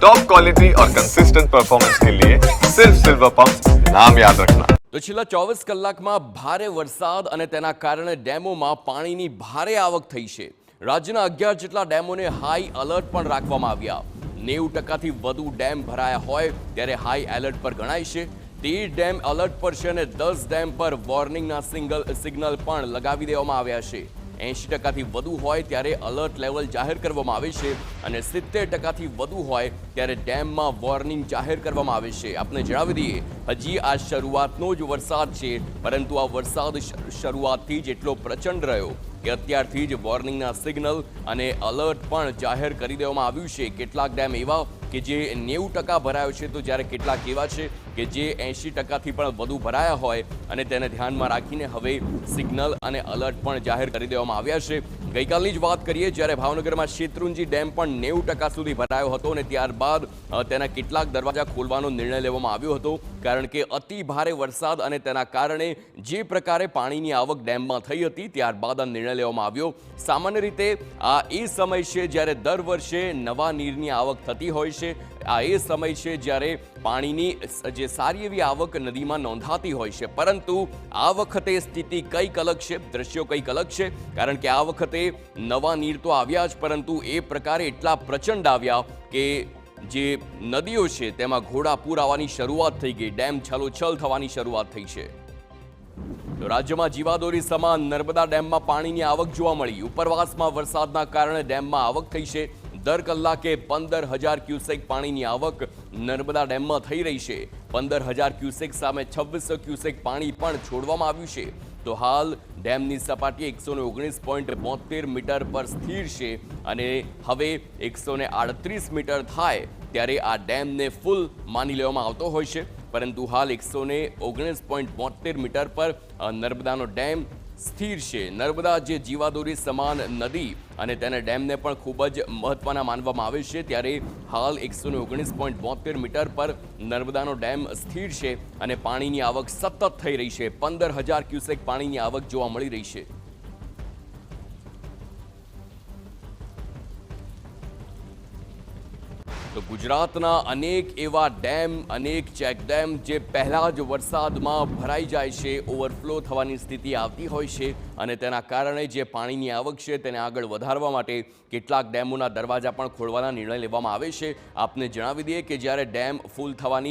Top quality और consistent performance के लिए सिर्फ सिल्वर पंप नाम याद रखना। તો છેલ્લા 24 કલાકમાં ભારે વરસાદ અને તેના કારણે ડેમોમાં પાણીની ભારે આવક થઈ છે। રાજ્યના 11 જેટલા ડેમોને હાઈ એલર્ટ પણ રાખવામાં આવ્યા। 90%થી વધુ ડેમ ભરાયા હોય ત્યારે હાઈ એલર્ટ પર ગણાય છે। 13 ડેમ એલર્ટ પર છે અને 10 ડેમ પર વોર્નિંગના સિગ્નલ પણ લગાવી દેવામાં આવ્યા છે। 80%થી વધુ હોય ત્યારે એલર્ટ લેવલ જાહેર કરવામાં આવે છે અને 70%થી વધુ હોય ત્યારે ડેમમાં વોર્નિંગ જાહેર કરવામાં આવે છે। આપને જણાવી દઈએ, હજી આ શરૂઆતનો જ વરસાદ છે, પરંતુ આ વરસાદ શરૂઆતથી જ એટલો પ્રચંડ રહ્યો કે અત્યારથી જ વોર્નિંગના સિગ્નલ અને એલર્ટ પણ જાહેર કરી દેવામાં આવ્યું છે। કેટલાક ડેમ એવા કે જે 90% ભરાયો છે, તો જ્યારે કેટલાક એવા છે કે જે 80%થી પણ વધુ ભરાયા હોય અને તેને ધ્યાનમાં રાખીને હવે સિગ્નલ અને એલર્ટ પણ જાહેર કરી દેવામાં આવ્યા છે। ગઈકાલની જ વાત કરીએ, જ્યારે ભાવનગરમાં શેત્રુંજી ડેમ પણ 90% સુધી ભરાયો હતો અને ત્યારબાદ તેના કેટલાક દરવાજા ખોલવાનો નિર્ણય લેવામાં આવ્યો હતો, કારણ કે અતિ ભારે વરસાદ અને તેના કારણે જે પ્રકારે પાણીની આવક ડેમમાં થઈ હતી ત્યારબાદ આ નિર્ણય લેવામાં આવ્યો। સામાન્ય રીતે આ એ સમય છે જ્યારે દર વર્ષે નવા નીરની આવક થતી હોય છે। આ એ સમય છે જ્યારે પાણીની જે સારી એવી આવક નદીમાં નોંધાતી હોય છે, પરંતુ આ વખતે સ્થિતિ કંઈક અલગ છે, દ્રશ્યો કંઈક અલગ છે, કારણ કે આ વખતે નવા નીર તો આવ્યા જ, પરંતુ એ પ્રકારે એટલા પ્રચંડ આવ્યા કે જે નદીઓ છે તેમાં ઘોડાપૂર આવવાની શરૂઆત થઈ ગઈ, ડેમ છલોછલ થવાની શરૂઆત થઈ છે। તો રાજ્યમાં જીવાદોરી સમાન નર્મદા ડેમમાં પાણીની આવક જોવા મળી। ઉપરવાસમાં વરસાદના કારણે ડેમમાં આવક થઈ છે। દર કલાકે 15,000 ક્યુસેક પાણીની આવક નર્મદા ડેમમાં થઈ રહી છે। 15,000 ક્યુસેક સામે 2600 ક્યુસેક પાણી પણ છોડવામાં આવ્યું છે। તો હાલ ડેમની સપાટી 119.72 મીટર પર સ્થિર છે અને હવે 138 મીટર થાય ત્યારે આ ડેમને ફૂલ માની લેવામાં આવતો હોય છે, પરંતુ હાલ 119.72 મીટર પર નર્મદાનો ડેમ સ્થિર છે। નર્મદા જે જીવાદોરી સમાન નદી અને તેને ડેમને પણ ખૂબ જ મહત્વના માનવામાં આવે છે, ત્યારે હાલ 119.72 મીટર પર નર્મદાનો ડેમ સ્થિર છે અને પાણીની આવક સતત થઈ રહી છે। 15,000 ક્યુસેક પાણીની આવક જોવા મળી રહી છે। તો ગુજરાતના અનેક એવા ડેમ, અનેક ચેકડેમ જે પહેલા જ વરસાદમાં ભરાઈ જાય છે, ઓવરફ્લો થવાની સ્થિતિ આવતી હોય છે અને તેના કારણે જે પાણીની આવક છે તેને આગળ વધારવા માટે કેટલાક ડેમોના દરવાજા પણ ખોલવાના નિર્ણય લેવામાં આવે છે। આપને જણાવી દઈએ કે જ્યારે ડેમ ફૂલ થવાની